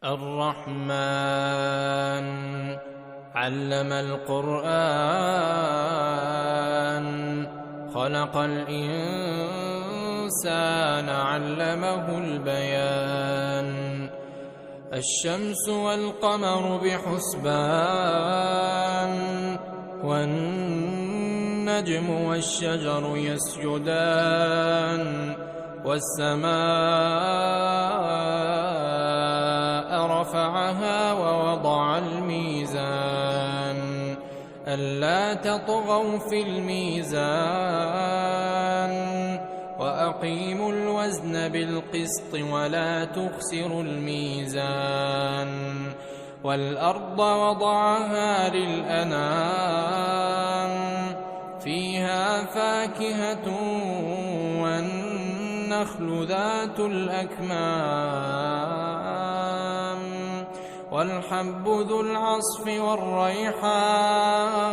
الرحمن علم القرآن خلق الإنسان علمه البيان الشمس والقمر بحسبان والنجم والشجر يسجدان والسماء رفعها ووضع الميزان ألا تطغوا في الميزان وأقيموا الوزن بالقسط ولا تخسروا الميزان والأرض وضعها للأنام فيها فاكهة والنخل ذات الأكمام والحب ذو العصف والريحان